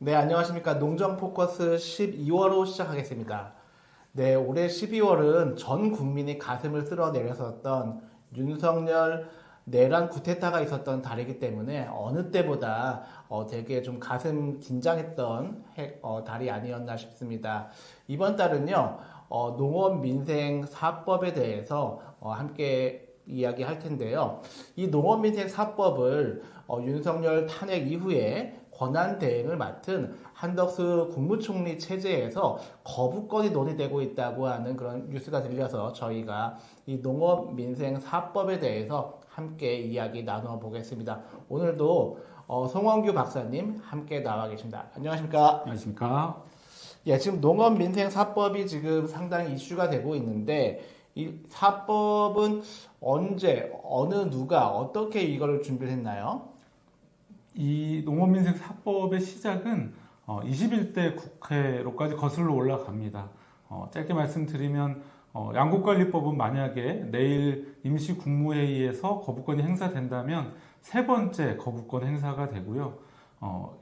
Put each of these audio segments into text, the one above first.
네, 안녕하십니까. 농정 포커스 12월호 시작하겠습니다. 네, 올해 12월은 전 국민이 가슴을 쓸어내렸었던 윤석열 내란 쿠데타가 있었던 달이기 때문에 어느 때보다 되게 좀 가슴 긴장했던 달이 아니었나 싶습니다. 이번 달은요, 농업 민생 사법에 대해서 함께 이야기할 텐데요. 이 농업민생 사법을 윤석열 탄핵 이후에 권한 대행을 맡은 한덕수 국무총리 체제에서 거부권이 논의되고 있다고 하는 그런 뉴스가 들려서 저희가 이 농업민생 사법에 대해서 함께 이야기 나누어 보겠습니다. 오늘도 송원규 박사님 함께 나와 계십니다. 안녕하십니까? 안녕하십니까? 예, 지금 농업민생사법이 지금 상당히 이슈가 되고 있는데 이 사법은 언제, 어느 누가 어떻게 이걸 준비를 했나요? 이 농업민생사법의 시작은 21대 국회로까지 거슬러 올라갑니다. 짧게 말씀드리면 양곡관리법은 만약에 내일 임시국무회의에서 거부권이 행사된다면 세 번째 거부권 행사가 되고요.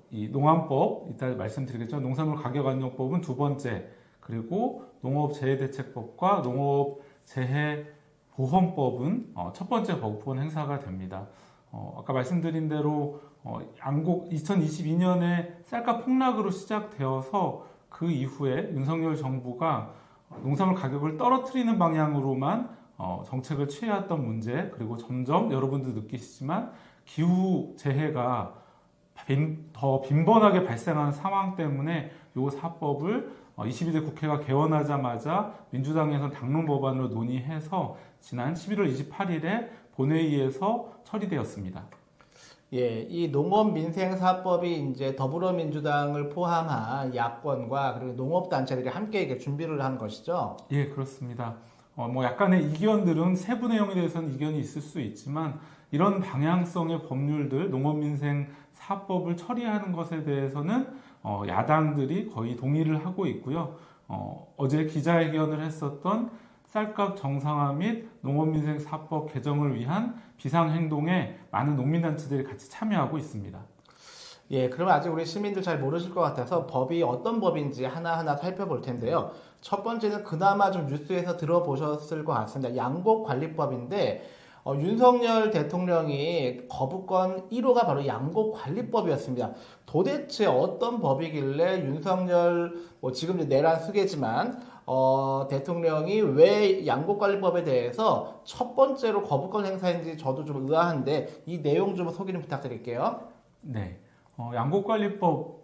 이 농안법, 이따 말씀드리겠죠. 농산물 가격안정법은 두 번째, 그리고 농업재해대책법과 농업재해보험법은 첫 번째 거부권 행사가 됩니다. 아까 말씀드린 대로 양곡 2022년에 쌀값 폭락으로 시작되어서 그 이후에 윤석열 정부가 농산물 가격을 떨어뜨리는 방향으로만 정책을 취해왔던 문제, 그리고 점점 여러분도 느끼시지만 기후 재해가 더 빈번하게 발생하는 상황 때문에 이 사법을 22대 국회가 개원하자마자 민주당에서 당론 법안으로 논의해서 지난 11월 28일에 본회의에서 처리되었습니다. 예, 이 농업민생사법이 이제 더불어민주당을 포함한 야권과 그리고 농업단체들이 함께 이렇게 준비를 한 것이죠. 예, 그렇습니다. 뭐 약간의 이견들은 세부 내용에 대해서는 이견이 있을 수 있지만 이런 방향성의 법률들, 농업민생사법을 처리하는 것에 대해서는 야당들이 거의 동의를 하고 있고요. 어제 기자회견을 했었던 쌀값 정상화 및 농업민생사법 개정을 위한 비상행동에 많은 농민단체들이 같이 참여하고 있습니다. 예, 그러면 아직 우리 시민들 잘 모르실 것 같아서 법이 어떤 법인지 하나하나 살펴볼 텐데요. 첫 번째는 그나마 좀 뉴스에서 들어보셨을 것 같습니다. 양곡관리법인데 윤석열 대통령이 거부권 1호가 바로 양곡관리법이었습니다. 도대체 어떤 법이길래 윤석열 지금 이제 내란 수계지만 대통령이 왜 양곡관리법에 대해서 첫 번째로 거부권 행사했는지 저도 좀 의아한데 이 내용 좀 소개 좀 부탁드릴게요. 네, 양곡관리법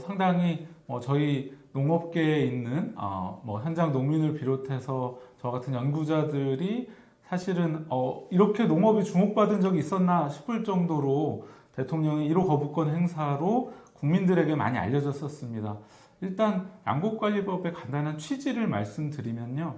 상당히 저희 농업계에 있는 뭐 현장 농민을 비롯해서 저 같은 연구자들이 사실은 이렇게 농업이 주목받은 적이 있었나 싶을 정도로 대통령의 1호 거부권 행사로 국민들에게 많이 알려졌었습니다. 일단 양곡관리법의 간단한 취지를 말씀드리면요,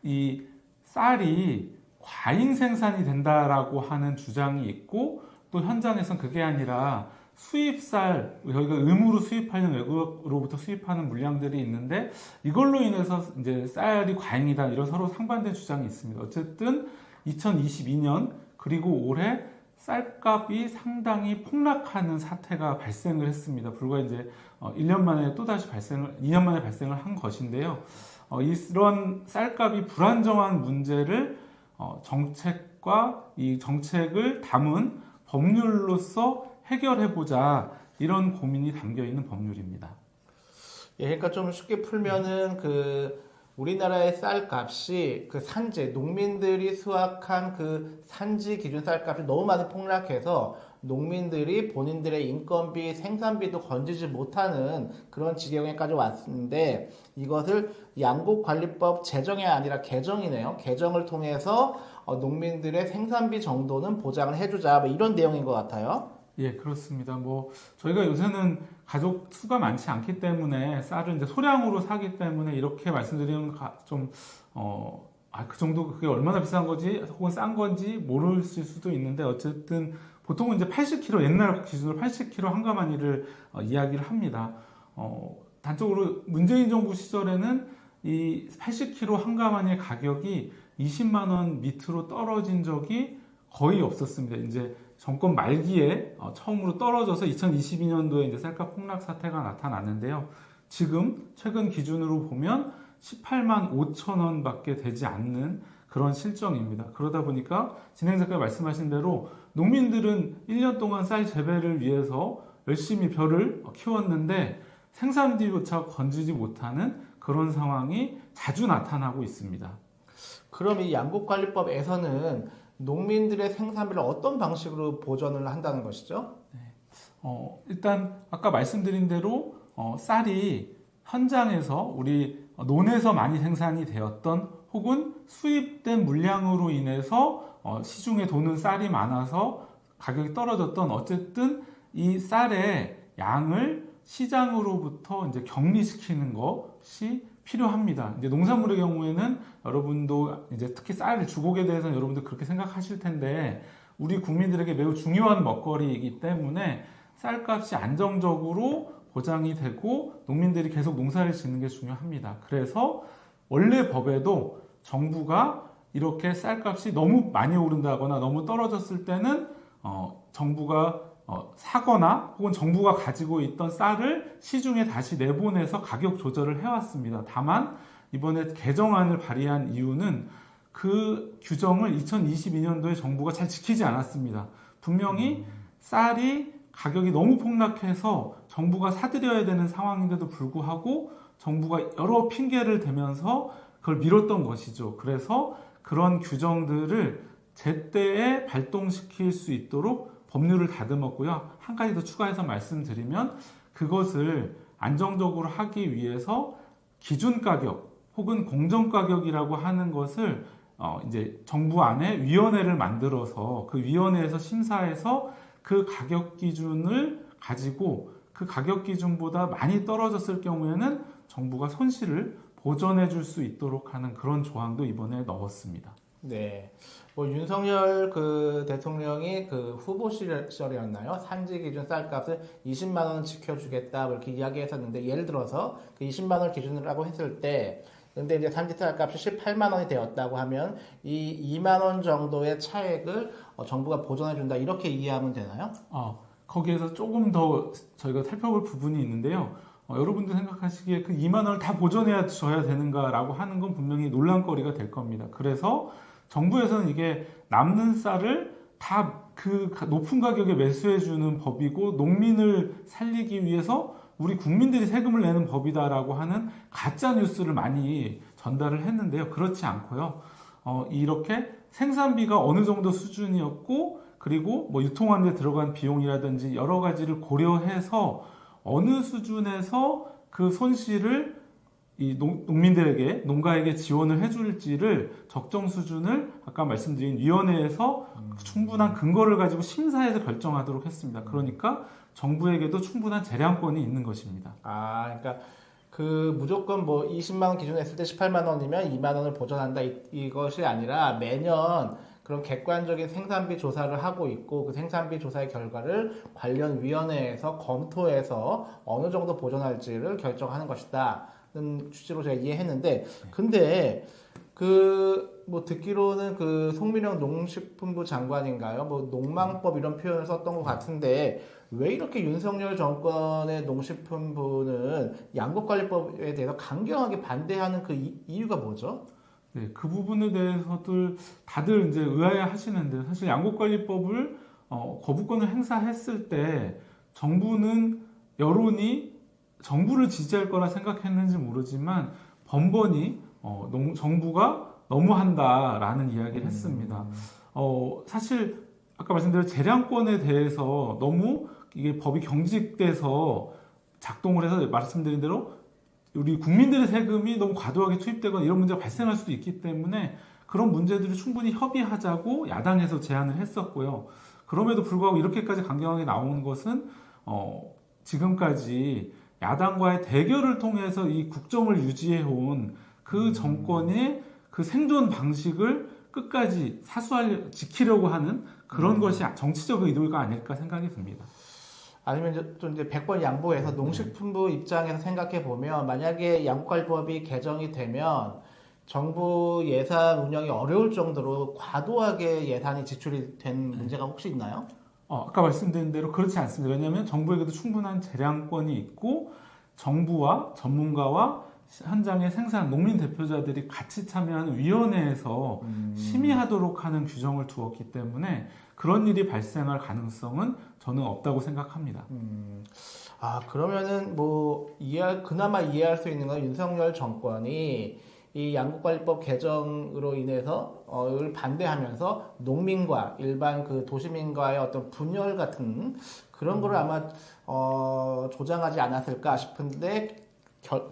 이 쌀이 과잉 생산이 된다라고 하는 주장이 있고 또 현장에서는 그게 아니라 수입쌀, 저희가 의무로 수입하는 외국으로부터 수입하는 물량들이 있는데 이걸로 인해서 이제 쌀이 과잉이다 이런 서로 상반된 주장이 있습니다. 어쨌든 2022년 그리고 올해 쌀값이 상당히 폭락하는 사태가 발생을 했습니다. 불과 이제 2년 만에 발생을 한 것인데요. 이런 쌀값이 불안정한 문제를 정책과 이 정책을 담은 법률로서 해결해보자 이런 고민이 담겨 있는 법률입니다. 예, 그러니까 좀 쉽게 풀면은 우리나라의 쌀값이 산지 농민들이 수확한 그 산지 기준 쌀값이 너무 많이 폭락해서 농민들이 본인들의 인건비, 생산비도 건지지 못하는 그런 지경에까지 왔는데 이것을 양곡관리법 제정이 아니라 개정이네요. 개정을 통해서 농민들의 생산비 정도는 보장을 해주자 뭐 이런 내용인 것 같아요. 예, 그렇습니다. 뭐 저희가 요새는 가족 수가 많지 않기 때문에 쌀을 이제 소량으로 사기 때문에 이렇게 말씀드리면 그 정도 그게 얼마나 비싼 건지 혹은 싼 건지 모르실 수도 있는데 어쨌든 보통은 이제 80kg 옛날 기준으로 80kg 한가마니를 이야기를 합니다. 단적으로 문재인 정부 시절에는 이 80kg 한가마니의 가격이 20만 원 밑으로 떨어진 적이 거의 없었습니다. 이제 정권 말기에 처음으로 떨어져서 2022년도에 이제 쌀값 폭락 사태가 나타났는데요. 지금 최근 기준으로 보면 18만 5천 원밖에 되지 않는 그런 실정입니다. 그러다 보니까 진행 작가가 말씀하신 대로 농민들은 1년 동안 쌀 재배를 위해서 열심히 벼를 키웠는데 생산비조차 건지지 못하는 그런 상황이 자주 나타나고 있습니다. 그럼 이 양곡관리법에서는 농민들의 생산비를 어떤 방식으로 보전을 한다는 것이죠? 일단 아까 말씀드린 대로 쌀이 현장에서 우리 논에서 많이 생산이 되었던 혹은 수입된 물량으로 인해서 시중에 도는 쌀이 많아서 가격이 떨어졌던 어쨌든 이 쌀의 양을 시장으로부터 이제 격리시키는 것이 필요합니다. 이제 농산물의 경우에는 여러분도 이제 특히 쌀 주곡에 대해서는 여러분들 그렇게 생각하실 텐데 우리 국민들에게 매우 중요한 먹거리이기 때문에 쌀값이 안정적으로 보장이 되고 농민들이 계속 농사를 짓는 게 중요합니다. 그래서 원래 법에도 정부가 이렇게 쌀값이 너무 많이 오른다거나 너무 떨어졌을 때는 정부가 사거나 혹은 정부가 가지고 있던 쌀을 시중에 다시 내보내서 가격 조절을 해왔습니다. 다만 이번에 개정안을 발의한 이유는 그 규정을 2022년도에 정부가 잘 지키지 않았습니다. 분명히 쌀이 가격이 너무 폭락해서 정부가 사들여야 되는 상황인데도 불구하고 정부가 여러 핑계를 대면서 그걸 미뤘던 것이죠. 그래서 그런 규정들을 제때에 발동시킬 수 있도록 법률을 다듬었고요. 한 가지 더 추가해서 말씀드리면 그것을 안정적으로 하기 위해서 기준 가격 혹은 공정 가격이라고 하는 것을 이제 정부 안에 위원회를 만들어서 그 위원회에서 심사해서 그 가격 기준을 가지고 그 가격 기준보다 많이 떨어졌을 경우에는 정부가 손실을 보전해 줄 수 있도록 하는 그런 조항도 이번에 넣었습니다. 네. 뭐 윤석열 그 대통령이 그 후보 시절이었나요? 산지 기준 쌀값을 20만 원 지켜주겠다 이렇게 이야기했었는데 예를 들어서 그 20만 원 기준이라고 했을 때 근데 이제 산지 쌀값이 18만 원이 되었다고 하면 이 2만 원 정도의 차액을 정부가 보전해 준다 이렇게 이해하면 되나요? 거기에서 조금 더 저희가 살펴볼 부분이 있는데요. 여러분들 생각하시기에 그 2만 원을 다 보전해야 줘야 되는가라고 하는 건 분명히 논란거리가 될 겁니다. 그래서 정부에서는 이게 남는 쌀을 다 그 높은 가격에 매수해주는 법이고 농민을 살리기 위해서 우리 국민들이 세금을 내는 법이다라고 하는 가짜 뉴스를 많이 전달을 했는데요. 그렇지 않고요. 이렇게 생산비가 어느 정도 수준이었고 그리고 뭐 유통하는 데 들어간 비용이라든지 여러 가지를 고려해서 어느 수준에서 그 손실을 이 농민들에게 농가에게 지원을 해줄지를 적정 수준을 아까 말씀드린 위원회에서 충분한 근거를 가지고 심사해서 결정하도록 했습니다. 그러니까 정부에게도 충분한 재량권이 있는 것입니다. 그러니까 그 무조건 뭐 20만 원 기준으로 했을 때 18만 원이면 2만 원을 보전한다 이것이 아니라 매년 그런 객관적인 생산비 조사를 하고 있고 그 생산비 조사의 결과를 관련 위원회에서 검토해서 어느 정도 보전할지를 결정하는 것이다. 취지로 제가 이해했는데 근데 그 뭐 듣기로는 그 송민영 농식품부 장관인가요? 뭐 농망법 이런 표현을 썼던 것 같은데 왜 이렇게 윤석열 정권의 농식품부는 양곡관리법에 대해서 강경하게 반대하는 그 이유가 뭐죠? 네, 그 부분에 대해서들 다들 이제 의아해하시는데 사실 양곡관리법을 거부권을 행사했을 때 정부는 여론이 정부를 지지할 거라 생각했는지 모르지만 번번이 정부가 너무한다라는 이야기를 했습니다. 사실 아까 말씀드린 재량권에 대해서 너무 이게 법이 경직돼서 작동을 해서 말씀드린 대로 우리 국민들의 세금이 너무 과도하게 투입되거나 이런 문제가 발생할 수도 있기 때문에 그런 문제들을 충분히 협의하자고 야당에서 제안을 했었고요. 그럼에도 불구하고 이렇게까지 강경하게 나온 것은 지금까지 야당과의 대결을 통해서 이 국정을 유지해온 그 정권의 그 생존 방식을 끝까지 지키려고 하는 그런 것이 정치적 의도가 아닐까 생각이 듭니다. 아니면 좀 이제 100번 양보해서 농식품부 입장에서 생각해 보면 만약에 양곡관리법이 개정이 되면 정부 예산 운영이 어려울 정도로 과도하게 예산이 지출이 된 문제가 혹시 있나요? 아까 말씀드린 대로 그렇지 않습니다. 왜냐하면 정부에게도 충분한 재량권이 있고 정부와 전문가와 현장의 생산, 농민 대표자들이 같이 참여하는 위원회에서 심의하도록 하는 규정을 두었기 때문에 그런 일이 발생할 가능성은 저는 없다고 생각합니다. 그러면은 그나마 이해할 수 있는 건 윤석열 정권이 이 양국관리법 개정으로 인해서 을 반대하면서 농민과 일반 그 도시민과의 어떤 분열 같은 그런 거를 아마 조장하지 않았을까 싶은데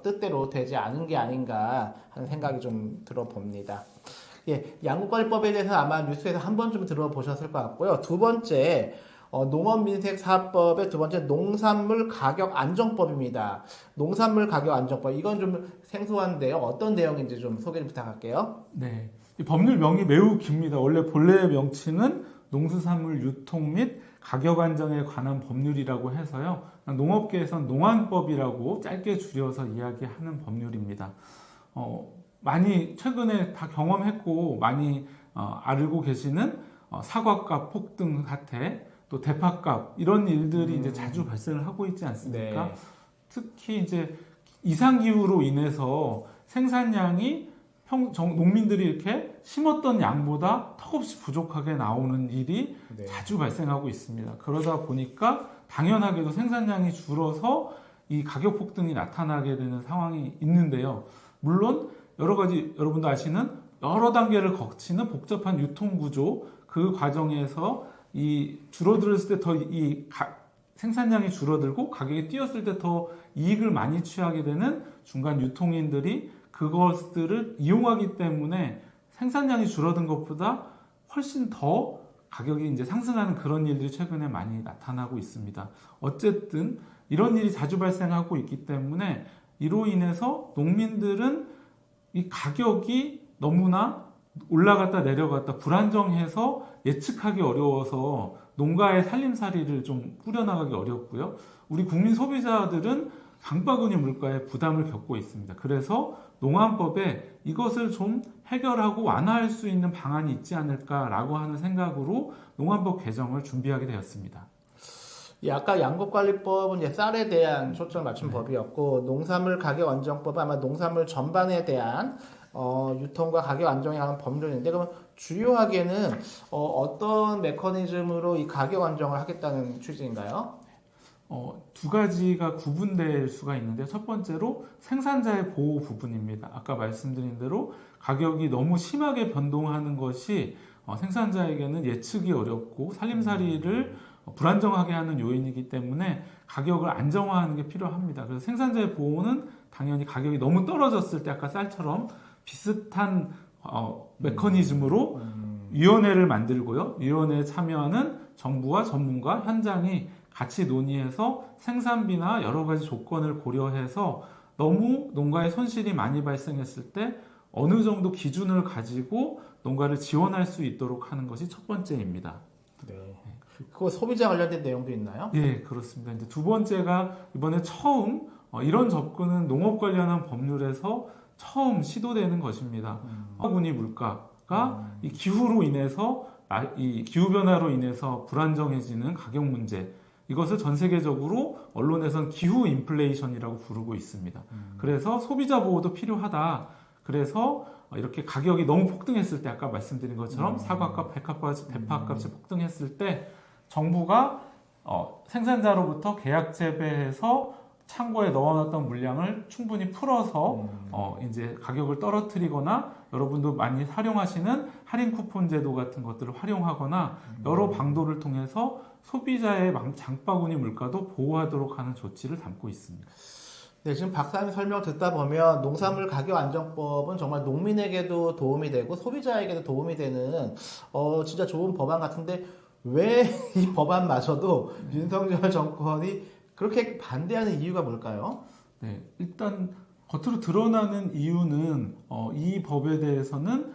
뜻대로 되지 않은 게 아닌가 하는 생각이 좀 들어봅니다. 예, 양국관리법에 대해서 아마 뉴스에서 한 번쯤 들어보셨을 것 같고요. 두 번째, 농업민생사업법의 두 번째 농산물 가격 안정법입니다. 농산물 가격 안정법 이건 좀 생소한데요. 어떤 내용인지 좀 소개 좀 부탁할게요. 네, 이 법률 명이 매우 깁니다. 원래 본래의 명칭은 농수산물 유통 및 가격 안정에 관한 법률이라고 해서요. 농업계에서는 농안법이라고 짧게 줄여서 이야기하는 법률입니다. 많이 최근에 다 경험했고 많이 알고 계시는 사과값 폭등 사태, 또 대파값 이런 일들이 이제 자주 발생을 하고 있지 않습니까? 네. 특히 이제 이상 기후로 인해서 생산량이 농민들이 이렇게 심었던 양보다 턱없이 부족하게 나오는 일이 네. 자주 발생하고 있습니다. 그러다 보니까 당연하게도 생산량이 줄어서 이 가격 폭등이 나타나게 되는 상황이 있는데요. 물론 여러 가지 여러분도 아시는 여러 단계를 거치는 복잡한 유통 구조 그 과정에서 이 줄어들었을 때 더 생산량이 줄어들고 가격이 뛰었을 때 더 이익을 많이 취하게 되는 중간 유통인들이 그것들을 이용하기 때문에 생산량이 줄어든 것보다 훨씬 더 가격이 이제 상승하는 그런 일들이 최근에 많이 나타나고 있습니다. 어쨌든 이런 일이 자주 발생하고 있기 때문에 이로 인해서 농민들은 이 가격이 너무나 올라갔다 내려갔다 불안정해서 예측하기 어려워서 농가의 살림살이를 좀 꾸려나가기 어렵고요. 우리 국민 소비자들은 장바구니 물가에 부담을 겪고 있습니다. 그래서 농안법에 이것을 좀 해결하고 완화할 수 있는 방안이 있지 않을까라고 하는 생각으로 농안법 개정을 준비하게 되었습니다. 예, 아까 양국관리법은 이제 쌀에 대한 초점을 맞춘 법이었고 농산물 가격 안정법은 아마 농산물 전반에 대한 유통과 가격 안정에 관한 법률인데 그러면 주요하게는 어떤 메커니즘으로 이 가격 안정을 하겠다는 취지인가요? 두 가지가 구분될 수가 있는데 첫 번째로 생산자의 보호 부분입니다. 아까 말씀드린 대로 가격이 너무 심하게 변동하는 것이 생산자에게는 예측이 어렵고 살림살이를 불안정하게 하는 요인이기 때문에 가격을 안정화하는 게 필요합니다. 그래서 생산자의 보호는 당연히 가격이 너무 떨어졌을 때 아까 쌀처럼 비슷한 메커니즘으로 위원회를 만들고요. 위원회에 참여하는 정부와 전문가, 현장이 같이 논의해서 생산비나 여러 가지 조건을 고려해서 너무 농가에 손실이 많이 발생했을 때 어느 정도 기준을 가지고 농가를 지원할 수 있도록 하는 것이 첫 번째입니다. 네. 그거 소비자 관련된 내용도 있나요? 예, 그렇습니다. 이제 두 번째가 이번에 처음 이런 접근은 농업 관련한 법률에서 처음 시도되는 것입니다. 군이 물가가 이 기후로 인해서 이 기후 변화로 인해서 불안정해지는 가격 문제 이것을 전 세계적으로 언론에서는 기후 인플레이션이라고 부르고 있습니다. 그래서 소비자 보호도 필요하다. 그래서 이렇게 가격이 너무 폭등했을 때 아까 말씀드린 것처럼 사과값, 대파값이 폭등했을 때 정부가 생산자로부터 계약 재배해서 창고에 넣어놨던 물량을 충분히 풀어서 이제 가격을 떨어뜨리거나 여러분도 많이 활용하시는 할인 쿠폰 제도 같은 것들을 활용하거나 여러 방도를 통해서 소비자의 장바구니 물가도 보호하도록 하는 조치를 담고 있습니다. 네, 지금 박사님 설명 듣다 보면 농산물 가격 안정법은 정말 농민에게도 도움이 되고 소비자에게도 도움이 되는 진짜 좋은 법안 같은데 왜 이 법안마저도 윤석열 정권이 그렇게 반대하는 이유가 뭘까요? 네, 일단 겉으로 드러나는 이유는 이 법에 대해서는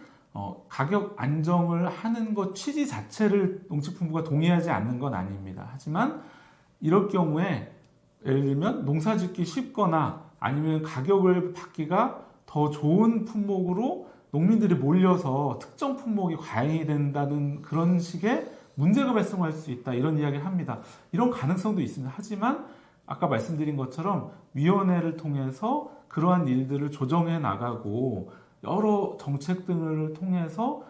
가격 안정을 하는 것 취지 자체를 농축품부가 동의하지 않는 건 아닙니다. 하지만 이럴 경우에 예를 들면 농사짓기 쉽거나 아니면 가격을 받기가 더 좋은 품목으로 농민들이 몰려서 특정 품목이 과잉이 된다는 그런 식의 문제가 발생할 수 있다 이런 이야기를 합니다. 이런 가능성도 있습니다. 하지만 아까 말씀드린 것처럼 위원회를 통해서 그러한 일들을 조정해 나가고 여러 정책 등을 통해서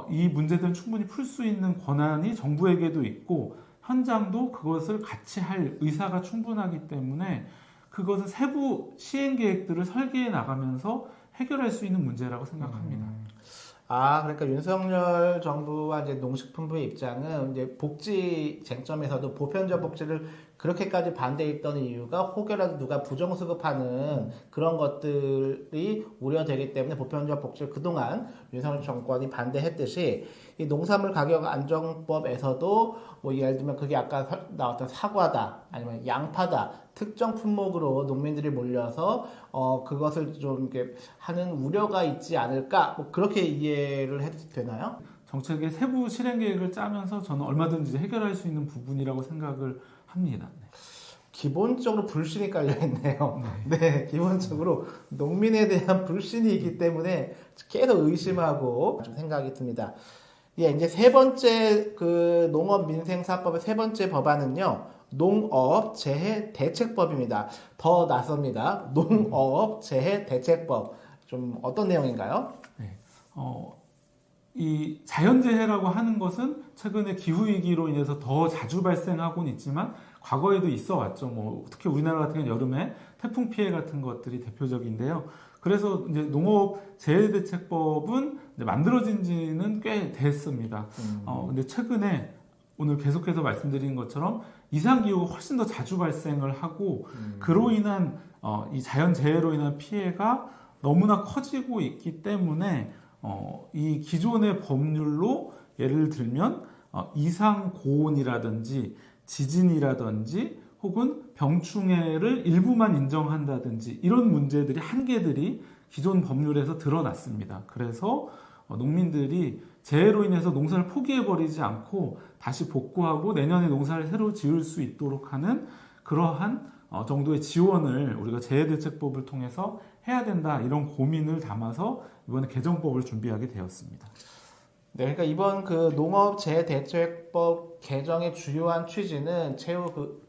이 문제들을 충분히 풀 수 있는 권한이 정부에게도 있고 현장도 그것을 같이 할 의사가 충분하기 때문에 그것은 세부 시행 계획들을 설계해 나가면서 해결할 수 있는 문제라고 생각합니다. 그러니까 윤석열 정부와 이제 농식품부의 입장은 이제 복지 쟁점에서도 보편적 복지를 그렇게까지 반대했던 이유가 혹여라도 누가 부정수급하는 그런 것들이 우려되기 때문에 보편적 복지를 그동안 윤석열 정권이 반대했듯이 이 농산물 가격 안정법에서도 뭐 예를 들면 그게 아까 나왔던 사과다 아니면 양파다 특정 품목으로 농민들이 몰려서 그것을 좀 이렇게 하는 우려가 있지 않을까 뭐 그렇게 이해를 해도 되나요? 정책의 세부 실행 계획을 짜면서 저는 얼마든지 해결할 수 있는 부분이라고 생각을 합니다. 네. 기본적으로 불신이 깔려있네요. 네, 기본적으로 농민에 대한 불신이 있기 때문에 계속 의심하고 좀 생각이 듭니다. 예, 이제 세 번째 그 농업민생사법의 세 번째 법안은요, 농업재해대책법입니다. 더 낯섭니다. 농업재해대책법. 좀 어떤 내용인가요? 네. 이 자연재해라고 하는 것은 최근에 기후위기로 인해서 더 자주 발생하고는 있지만 과거에도 있어 왔죠. 뭐 특히 우리나라 같은 경우는 여름에 태풍 피해 같은 것들이 대표적인데요. 그래서 이제 농업재해대책법은 이제 만들어진 지는 꽤 됐습니다. 근데 최근에 오늘 계속해서 말씀드린 것처럼 이상기후가 훨씬 더 자주 발생을 하고 그로 인한 이 자연재해로 인한 피해가 너무나 커지고 있기 때문에 이 기존의 법률로 예를 들면 이상 고온이라든지 지진이라든지 혹은 병충해를 일부만 인정한다든지 이런 문제들이 한계들이 기존 법률에서 드러났습니다. 그래서 농민들이 재해로 인해서 농사를 포기해버리지 않고 다시 복구하고 내년에 농사를 새로 지을 수 있도록 하는 그러한 정도의 지원을 우리가 재해대책법을 통해서 해야 된다 이런 고민을 담아서 이번에 개정법을 준비하게 되었습니다. 네, 그러니까 이번 그 농업재해대책법 개정의 주요한 취지는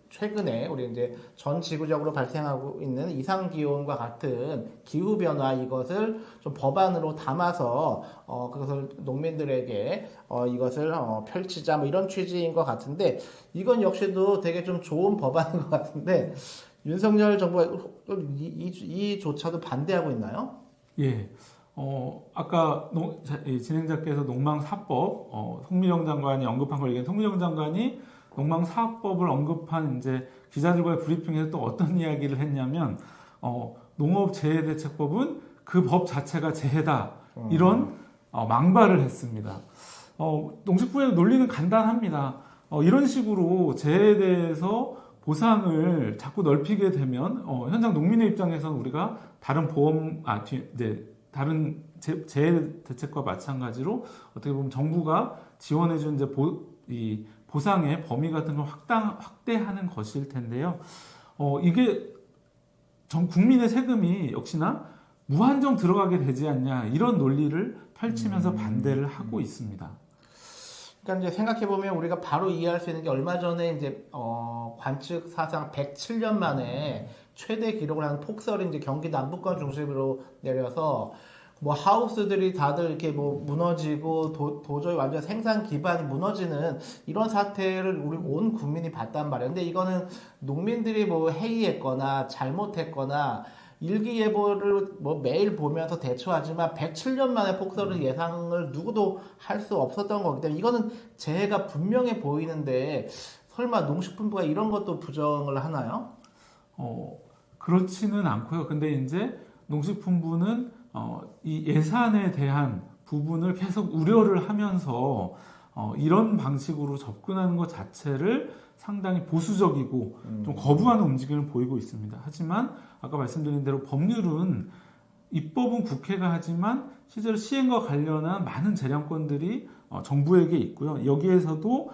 최근에 우리 이제 전 지구적으로 발생하고 있는 이상 기온과 같은 기후 변화 이것을 좀 법안으로 담아서 그것을 농민들에게 이것을 펼치자 뭐 이런 취지인 것 같은데 이건 역시도 되게 좀 좋은 법안인 것 같은데 윤석열 정부가 이조차도 반대하고 있나요? 예. 아까 진행자께서 농망사법, 송미령 장관이 언급한 걸 얘기한 송미령 장관이 농망사업법을 언급한 이제 기자들과의 브리핑에서 또 어떤 이야기를 했냐면 농업재해대책법은 그 법 자체가 재해다 이런 망발을 했습니다. 농식부의 논리는 간단합니다. 이런 식으로 재해에 대해서 보상을 자꾸 넓히게 되면 현장 농민의 입장에서는 우리가 다른 다른 재해 대책과 마찬가지로 어떻게 보면 정부가 지원해준 이 보상의 범위 같은 걸 확대하는 것일 텐데요. 이게 전 국민의 세금이 역시나 무한정 들어가게 되지 않냐 이런 논리를 펼치면서 반대를 하고 있습니다. 그러니까 이제 생각해 보면 우리가 바로 이해할 수 있는 게 얼마 전에 이제 관측 사상 107년 만에 최대 기록을 하는 폭설이 이제 경기 남부권 중심으로 내려서 뭐 하우스들이 다들 이렇게 뭐 무너지고 도저히 완전 생산 기반이 무너지는 이런 사태를 우리 온 국민이 봤단 말이에요. 근데 이거는 농민들이 뭐 해이했거나 잘못했거나 일기예보를 뭐 매일 보면서 대처하지만 107년 만에 폭설을 예상을 누구도 할 수 없었던 거기 때문에 이거는 재해가 분명해 보이는데 설마 농식품부가 이런 것도 부정을 하나요? 그렇지는 않고요. 근데 이제 농식품부는 이 예산에 대한 부분을 계속 우려를 하면서 이런 방식으로 접근하는 것 자체를 상당히 보수적이고 좀 거부하는 움직임을 보이고 있습니다. 하지만 아까 말씀드린 대로 법률은 입법은 국회가 하지만 실제로 시행과 관련한 많은 재량권들이 정부에게 있고요. 여기에서도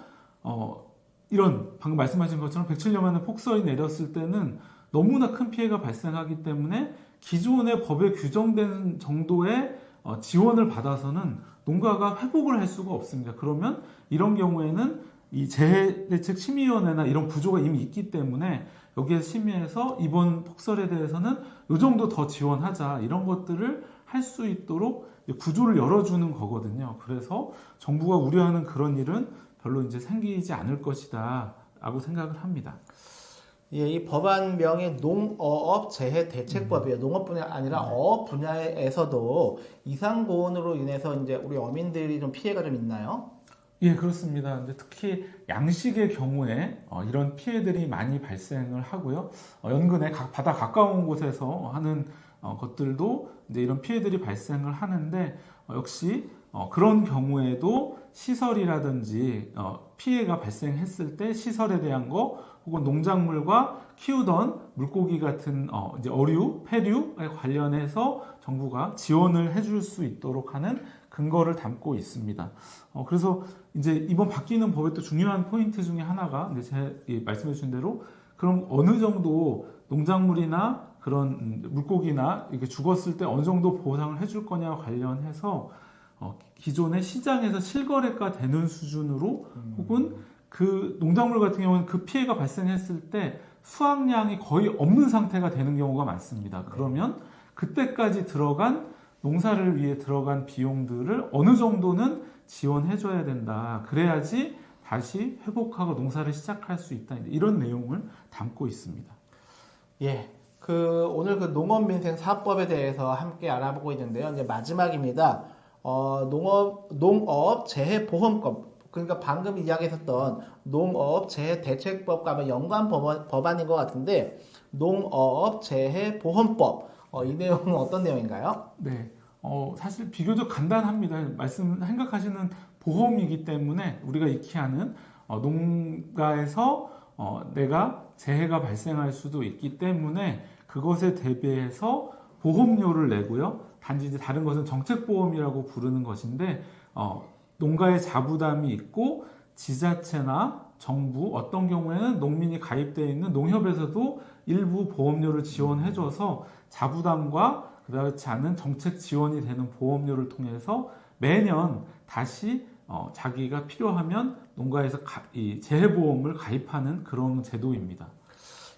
이런 방금 말씀하신 것처럼 107년 만에 폭설이 내렸을 때는 너무나 큰 피해가 발생하기 때문에 기존의 법에 규정된 정도의 지원을 받아서는 농가가 회복을 할 수가 없습니다. 그러면 이런 경우에는 이 재해대책심의위원회나 이런 구조가 이미 있기 때문에 여기에 심의해서 이번 폭설에 대해서는 이 정도 더 지원하자 이런 것들을 할 수 있도록 구조를 열어주는 거거든요. 그래서 정부가 우려하는 그런 일은 별로 이제 생기지 않을 것이다 라고 생각을 합니다. 예, 이 법안명이 농어업 재해 대책법이에요. 농업뿐이 아니라 어업 분야에서도 이상 고온으로 인해서 이제 우리 어민들이 좀 피해가 좀 있나요? 예, 그렇습니다. 이제 특히 양식의 경우에 이런 피해들이 많이 발생을 하고요. 연근에 바다 가까운 곳에서 하는 것들도 이제 이런 피해들이 발생을 하는데 역시 그런 경우에도 시설이라든지 피해가 발생했을 때 시설에 대한 거 혹은 농작물과 키우던 물고기 같은 이제 어류, 폐류에 관련해서 정부가 지원을 해줄 수 있도록 하는 근거를 담고 있습니다. 그래서 이제 이번 바뀌는 법의 또 중요한 포인트 중에 하나가 이제 말씀해 주신 대로 그럼 어느 정도 농작물이나 그런 물고기나 이렇게 죽었을 때 어느 정도 보상을 해줄 거냐 관련해서 기존의 시장에서 실거래가 되는 수준으로 혹은 그 농작물 같은 경우는 그 피해가 발생했을 때 수확량이 거의 없는 상태가 되는 경우가 많습니다. 그러면 그때까지 들어간 농사를 위해 들어간 비용들을 어느 정도는 지원해줘야 된다. 그래야지 다시 회복하고 농사를 시작할 수 있다. 이런 내용을 담고 있습니다. 예. 오늘 그 농업민생 사업법에 대해서 함께 알아보고 있는데요. 이제 마지막입니다. 농업 재해보험법. 그러니까 방금 이야기했었던 농업 재해대책법과 연관 법안인 것 같은데, 농업 재해보험법. 이 내용은 어떤 내용인가요? 네. 사실 비교적 간단합니다. 생각하시는 보험이기 때문에 우리가 익히하는 농가에서 내가 재해가 발생할 수도 있기 때문에 그것에 대비해서 보험료를 내고요. 단지 이제 다른 것은 정책보험이라고 부르는 것인데 농가의 자부담이 있고 지자체나 정부 어떤 경우에는 농민이 가입되어 있는 농협에서도 일부 보험료를 지원해줘서 자부담과 그렇지 않은 정책 지원이 되는 보험료를 통해서 매년 다시 자기가 필요하면 농가에서 이 재해보험을 가입하는 그런 제도입니다.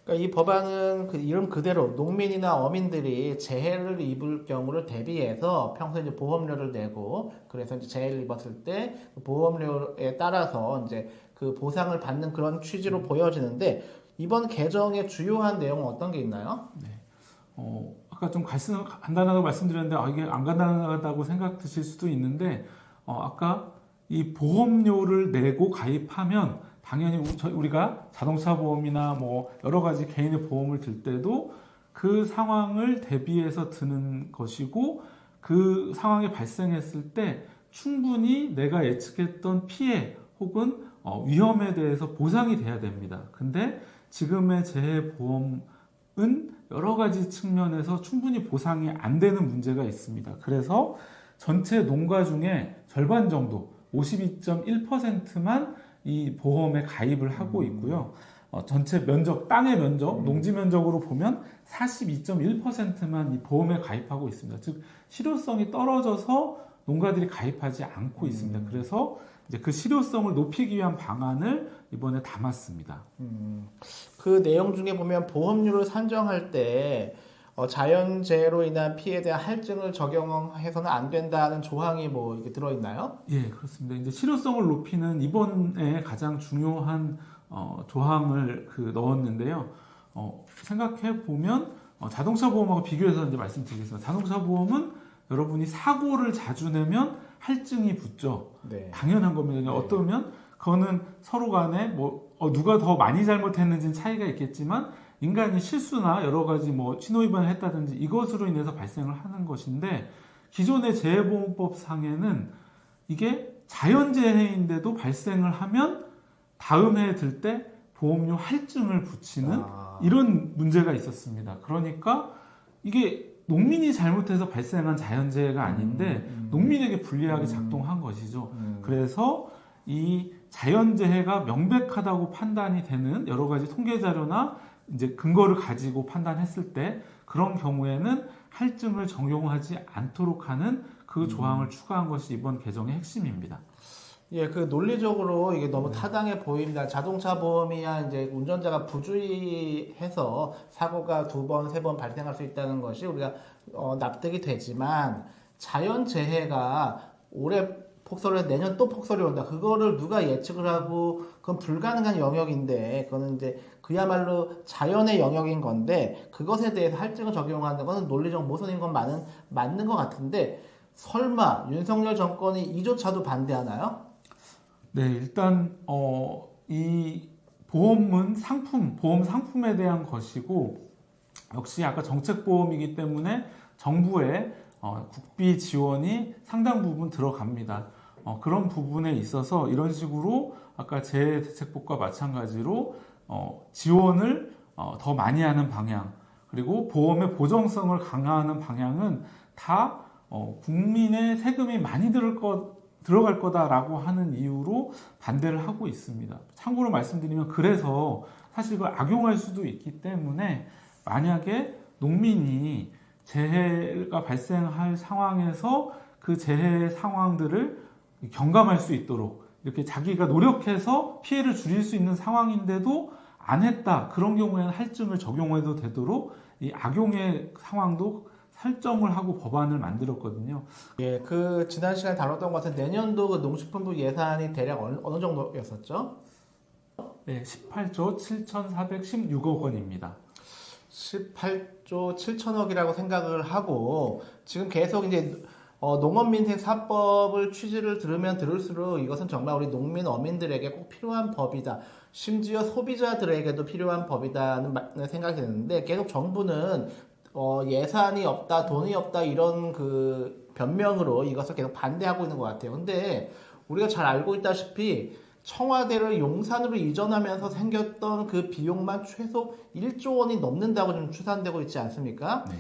그러니까 이 법안은 그 이름 그대로 농민이나 어민들이 재해를 입을 경우를 대비해서 평소에 이제 보험료를 내고 그래서 이제 재해를 입었을 때 보험료에 따라서 이제 그 보상을 받는 그런 취지로 보여지는데 이번 개정의 주요한 내용은 어떤 게 있나요? 네. 아까 좀 간단하다고 말씀드렸는데 이게 안 간단하다고 생각 드실 수도 있는데 아까 이 보험료를 내고 가입하면 당연히 우리가 자동차 보험이나 뭐 여러 가지 개인의 보험을 들 때도 그 상황을 대비해서 드는 것이고 그 상황이 발생했을 때 충분히 내가 예측했던 피해 혹은 위험에 대해서 보상이 돼야 됩니다. 근데 지금의 재해보험은 여러 가지 측면에서 충분히 보상이 안 되는 문제가 있습니다. 그래서 전체 농가 중에 절반 정도 52.1%만 이 보험에 가입을 하고 있고요. 전체 면적, 땅의 면적, 농지 면적으로 보면 42.1%만 이 보험에 가입하고 있습니다. 즉 실효성이 떨어져서 농가들이 가입하지 않고 있습니다. 그래서 이제 그 실효성을 높이기 위한 방안을 이번에 담았습니다. 그 내용 중에 보면 보험료를 산정할 때 자연재해로 인한 피해에 대한 할증을 적용해서는 안 된다는 조항이 뭐 이렇게 들어있나요? 예, 그렇습니다. 이제 실효성을 높이는 이번에 가장 중요한 조항을 넣었는데요. 생각해 보면 자동차 보험하고 비교해서 이제 말씀드리겠습니다. 자동차 보험은 여러분이 사고를 자주 내면 할증이 붙죠. 네. 당연한 겁니다. 네. 어떠면 그거는 서로 간에 누가 더 많이 잘못했는지는 차이가 있겠지만 인간이 실수나 여러 가지 신호 위반을 했다든지 이것으로 인해서 발생을 하는 것인데 기존의 재해보험법 상에는 이게 자연재해인데도 발생을 하면 다음 해에 들 때 보험료 할증을 붙이는 이런 문제가 있었습니다. 그러니까 이게 농민이 잘못해서 발생한 자연재해가 아닌데 농민에게 불리하게 작동한 것이죠. 그래서 이 자연재해가 명백하다고 판단이 되는 여러 가지 통계 자료나 이제 근거를 가지고 판단했을 때 그런 경우에는 할증을 적용하지 않도록 하는 그 조항을 추가한 것이 이번 개정의 핵심입니다. 예, 그 논리적으로 이게 너무 타당해 보입니다. 자동차 보험이야 이제 운전자가 부주의해서 사고가 2번, 3번 발생할 수 있다는 것이 우리가 납득이 되지만 자연재해가 올해 폭설을 해서 내년 또 폭설이 온다. 그거를 누가 예측을 하고 그건 불가능한 영역인데 그거는 이제 그야말로 자연의 영역인 건데 그것에 대해서 할증을 적용하는 것은 논리적 모순인 건 맞는 것 같은데 설마 윤석열 정권이 이조차도 반대하나요? 네, 일단 이 보험은 보험 상품에 대한 것이고 역시 아까 정책보험이기 때문에 정부의 국비 지원이 상당 부분 들어갑니다. 그런 부분에 있어서 이런 식으로 아까 재해대책법과 마찬가지로 지원을 더 많이 하는 방향 그리고 보험의 보정성을 강화하는 방향은 다 국민의 세금이 많이 들어갈 거다라고 하는 이유로 반대를 하고 있습니다. 참고로 말씀드리면 그래서 사실 이걸 악용할 수도 있기 때문에 만약에 농민이 재해가 발생할 상황에서 그 재해 상황들을 경감할 수 있도록 이렇게 자기가 노력해서 피해를 줄일 수 있는 상황인데도 안 했다. 그런 경우에는 할증을 적용해도 되도록 이 악용의 상황도 설정을 하고 법안을 만들었거든요. 예, 그 지난 시간에 다뤘던 것 같은 내년도 그 농식품부 예산이 대략 어느 정도였었죠? 네, 18조 7,416억 원입니다. 18조 7천억이라고 생각을 하고 지금 계속 이제 농업민생사법을 취지를 들으면 들을수록 이것은 정말 우리 농민 어민들에게 꼭 필요한 법이다. 심지어 소비자들에게도 필요한 법이다는 생각이 드는데 계속 정부는 예산이 없다, 돈이 없다 이런 그 변명으로 이것을 계속 반대하고 있는 것 같아요. 근데 우리가 잘 알고 있다시피 청와대를 용산으로 이전하면서 생겼던 그 비용만 최소 1조 원이 넘는다고 좀 추산되고 있지 않습니까? 네.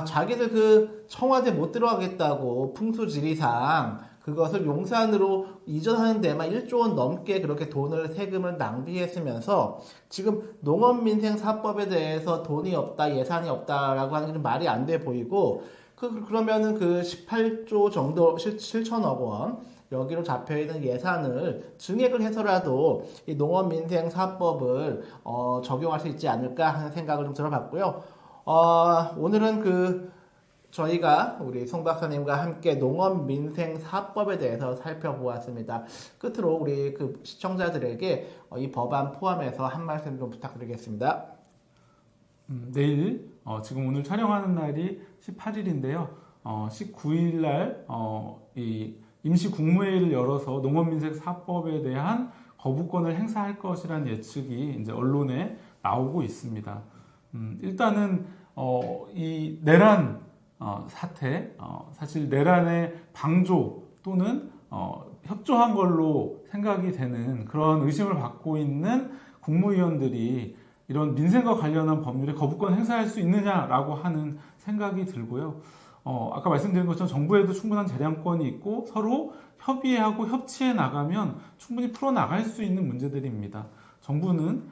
자기들 그 청와대 못 들어가겠다고 풍수지리상 그것을 용산으로 이전하는 데만 1조 원 넘게 그렇게 세금을 낭비했으면서 지금 농업민생사법에 대해서 돈이 없다, 예산이 없다라고 하는 게 좀 말이 안 돼 보이고 그러면은 그 18조 정도 7천억 원 여기로 잡혀있는 예산을 증액을 해서라도 이 농업민생사법을 적용할 수 있지 않을까 하는 생각을 좀 들어봤고요. 오늘은 저희가 우리 송 박사님과 함께 농업민생사법에 대해서 살펴보았습니다. 끝으로 우리 그 시청자들에게 이 법안 포함해서 한 말씀 좀 부탁드리겠습니다. 내일 지금 오늘 촬영하는 날이 18일인데요. 19일 날 이 임시 국무회의를 열어서 농업민생사법에 대한 거부권을 행사할 것이라는 예측이 이제 언론에 나오고 있습니다. 일단은 이 내란 사태, 사실 내란의 방조 또는 협조한 걸로 생각이 되는 그런 의심을 받고 있는 국무위원들이 이런 민생과 관련한 법률에 거부권 행사할 수 있느냐라고 하는 생각이 들고요. 아까 말씀드린 것처럼 정부에도 충분한 재량권이 있고 서로 협의하고 협치해 나가면 충분히 풀어나갈 수 있는 문제들입니다. 정부는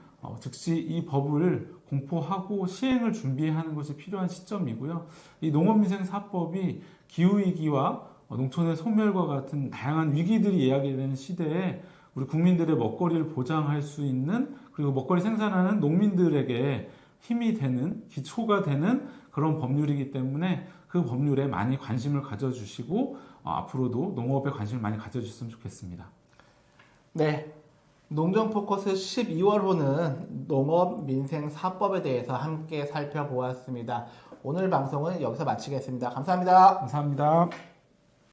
즉시 이 법을 공포하고 시행을 준비하는 것이 필요한 시점이고요. 이 농업민생사법이 기후위기와 농촌의 소멸과 같은 다양한 위기들이 이야기되는 시대에 우리 국민들의 먹거리를 보장할 수 있는 그리고 먹거리 생산하는 농민들에게 힘이 되는 기초가 되는 그런 법률이기 때문에 그 법률에 많이 관심을 가져주시고 앞으로도 농업에 관심을 많이 가져주셨으면 좋겠습니다. 네. 농정포커스 12월호는 농업민생사법에 대해서 함께 살펴보았습니다. 오늘 방송은 여기서 마치겠습니다. 감사합니다. 감사합니다.